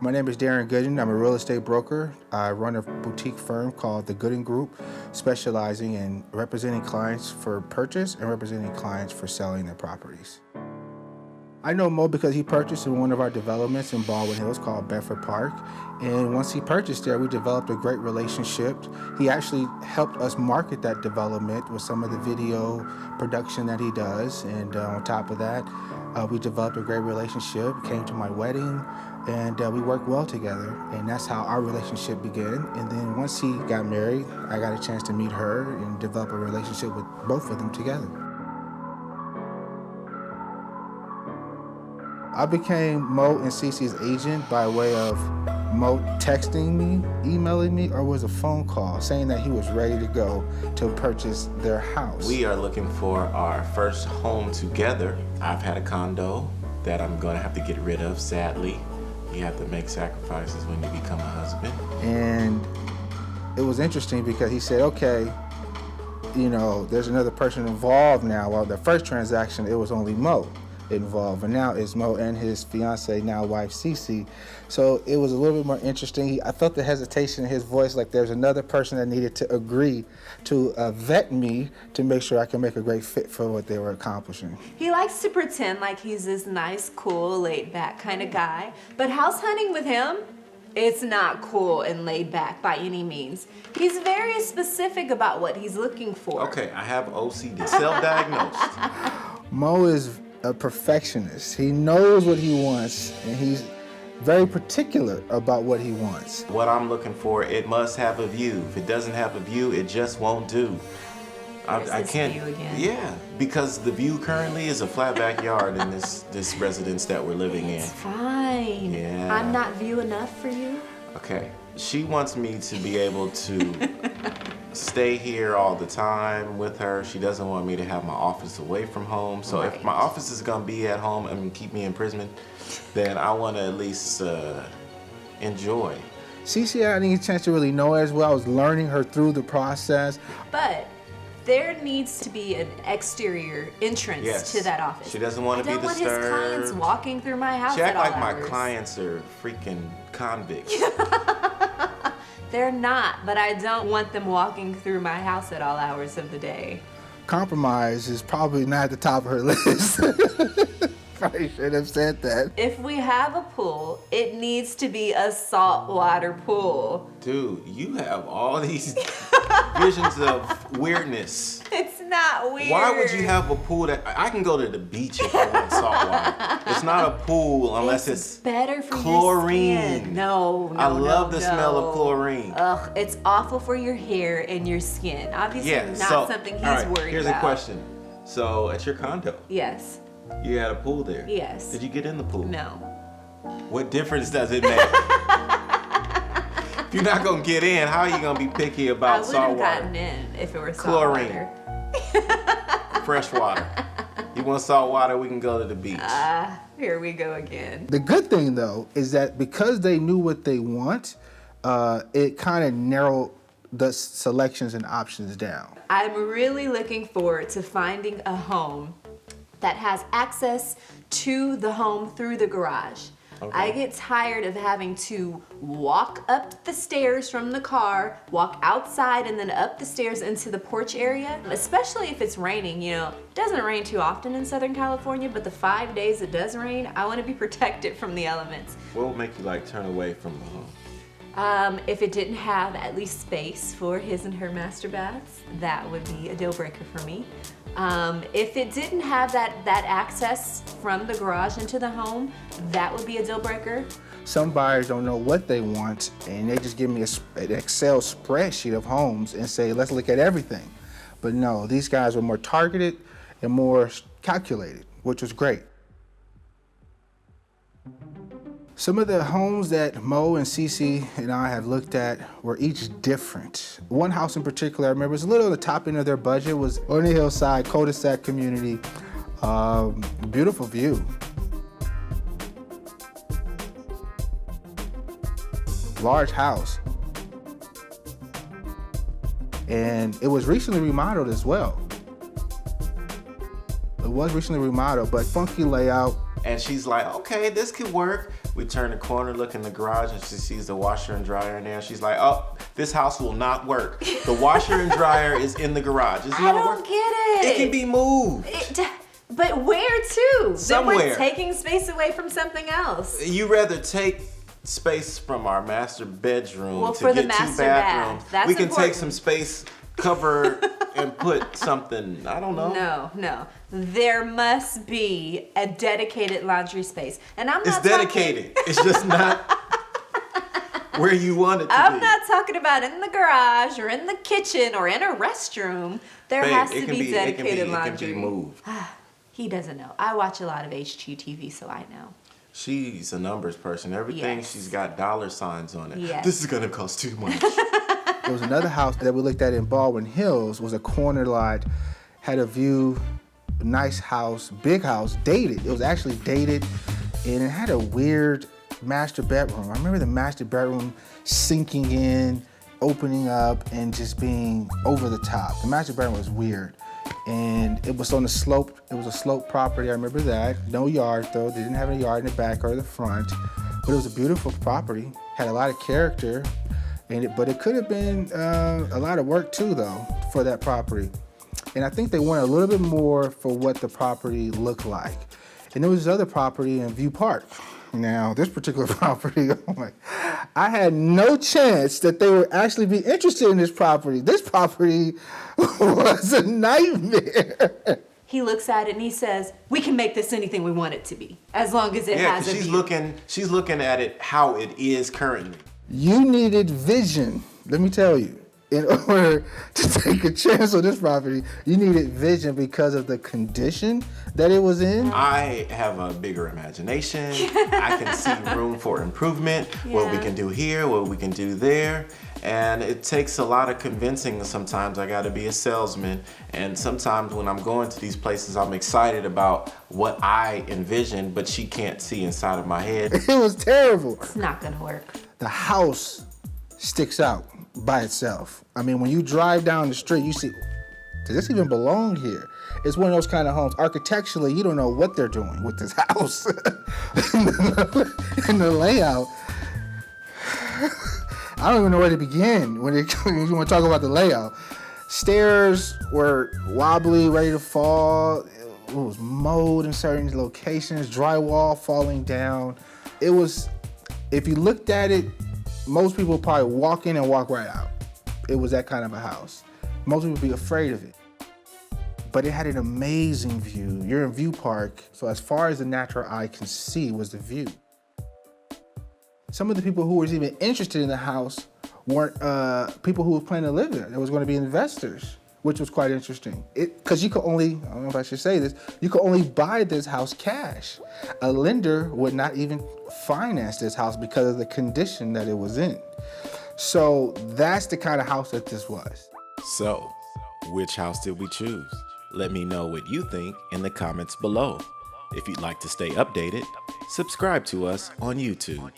My name is Darren Gooden. I'm a real estate broker. I run a boutique firm called the Gooden Group, specializing in representing clients for purchase and representing clients for selling their properties. I know Mo because he purchased in one of our developments in Baldwin Hills called Bedford Park. And once he purchased there, we developed a great relationship. He actually helped us market that development with some of the video production that he does. And on top of that, we developed a great relationship, came to my wedding, and we worked well together. And that's how our relationship began. And then once he got married, I got a chance to meet her and develop a relationship with both of them together. I became Mo and Cece's agent by way of Mo texting me, emailing me, or was a phone call saying that he was ready to go to purchase their house. We are looking for our first home together. I've had a condo that I'm gonna have to get rid of, sadly. You have to make sacrifices when you become a husband. And it was interesting because he said, okay, you know, there's another person involved now. Well, the first transaction, it was only Mo involved, and now it's Mo and his fiance, now wife, Cece. So it was a little bit more interesting. I felt the hesitation in his voice, like there's another person that needed to agree to vet me to make sure I can make a great fit for what they were accomplishing. He likes to pretend like he's this nice, cool, laid-back kind of guy, but house hunting with him, it's not cool and laid back by any means. He's very specific about what he's looking for. Okay, I have OCD, self-diagnosed. Mo is a perfectionist. He knows what he wants, and he's very particular about what he wants. What I'm looking for, it must have a view. If it doesn't have a view, it just won't do. I can't. View again. Yeah, because the view currently is a flat backyard in this residence that we're living in. It's fine. Yeah. I'm not view enough for you. Okay. She wants me to be able to stay here all the time with her. She doesn't want me to have my office away from home. So if my office is gonna be at home and keep me imprisoned, then I want to at least enjoy. Cece, I didn't get a chance to really know her as well. I was learning her through the process. But there needs to be an exterior entrance to that office. She doesn't want to be disturbed. I don't want his clients walking through my house She act at all like hours. my clients are freaking convicts. They're not, but I don't want them walking through my house at all hours of the day. Compromise is probably not at the top of her list. Probably should have said that. If we have a pool, it needs to be a saltwater pool. Dude, you have all these visions of weirdness. It's not weird. Why would you have a pool that I can go to the beach if I want salt water? It's not a pool unless it's better for chlorine. your skin. No, I love the smell of chlorine. Ugh, it's awful for your hair and your skin. Obviously not something he's worried about. Here's a question. So at your condo, yes, you had a pool there. Yes. Did you get in the pool? No. What difference does it make? If you're not gonna get in, how are you gonna be picky about salt water? I would have gotten in if it were salt Chlorine. water. Fresh water. You want salt water, we can go to the beach. Here we go again. The good thing, though, is that because they knew what they want, it kind of narrowed the selections and options down. I'm really looking forward to finding a home that has access to the home through the garage. Okay. I get tired of having to walk up the stairs from the car, walk outside, and then up the stairs into the porch area, especially if it's raining. You know, it doesn't rain too often in Southern California, but the 5 days it does rain, I want to be protected from the elements. What would make you like turn away from the home? If it didn't have at least space for his and her master baths, that would be a deal breaker for me. If it didn't have that access from the garage into the home, that would be a deal breaker. Some buyers don't know what they want, and they just give me an Excel spreadsheet of homes and say, let's look at everything. But no, these guys were more targeted and more calculated, which was great. Some of the homes that Mo and Cece and I have looked at were each different. One house in particular, I remember, was a little on the top end of their budget, was on the hillside, cul-de-sac community, beautiful view. Large house. And it was recently remodeled as well. It was recently remodeled, but funky layout. And she's like, okay, this could work. We turn the corner, look in the garage, and she sees the washer and dryer in there. She's like, "Oh, this house will not work. The washer and dryer is in the garage. It's I not don't working. get it. It can be moved. But where to? Somewhere. Then we're taking space away from something else. You rather take space from our master bedroom Well, to for the get master 2 bathrooms. bath. That's we can important. take some space, cover, and put something. I don't know. No. There must be a dedicated laundry space. And I'm not It's dedicated. It's just not where you want it to be. I'm not talking about in the garage or in the kitchen or in a restroom. There Babe, has it to can be dedicated It laundry. can be moved. He doesn't know. I watch a lot of HGTV, so I know. She's a numbers person. Everything Yes. she's got dollar signs on it. Yes. This is gonna cost too much. There was another house that we looked at in Baldwin Hills, was a corner lot, had a view, nice house, big house, dated. It was actually dated, and it had a weird master bedroom. I remember the master bedroom sinking in, opening up, and just being over the top. The master bedroom was weird. And it was on the slope. It was a slope property. I remember that. No yard though. They didn't have a yard in the back or the front, but it was a beautiful property. Had a lot of character, but it could have been a lot of work too though for that property. And I think they wanted a little bit more for what the property looked like. And there was this other property in View Park. Now, this particular property, I had no chance that they would actually be interested in this property. This property was a nightmare. He looks at it and he says, "We can make this anything we want it to be, as long as it has a she's view." she's looking at it how it is currently. You needed vision, let me tell you. In order to take a chance on this property, you needed vision because of the condition that it was in. I have a bigger imagination. I can see room for improvement, what we Yeah. can do here, what we can do there. And it takes a lot of convincing sometimes. I gotta be a salesman. And sometimes when I'm going to these places, I'm excited about what I envision, but she can't see inside of my head. It was terrible. It's not gonna work. The house sticks out by itself. I mean, when you drive down the street, you see, does this even belong here? It's one of those kind of homes. Architecturally, you don't know what they're doing with this house. And the layout, I don't even know where to begin when you want to talk about the layout. Stairs were wobbly, ready to fall. It was mold in certain locations, drywall falling down. It was, if you looked at it, most people would probably walk in and walk right out. It was that kind of a house. Most people would be afraid of it. But it had an amazing view. You're in View Park, so as far as the natural eye can see was the view. Some of the people who were even interested in the house weren't people who were planning to live there. There was going to be investors, which was quite interesting. Because you could only, I don't know if I should say this, you could only buy this house cash. A lender would not even finance this house because of the condition that it was in. So that's the kind of house that this was. So, which house did we choose? Let me know what you think in the comments below. If you'd like to stay updated, subscribe to us on YouTube.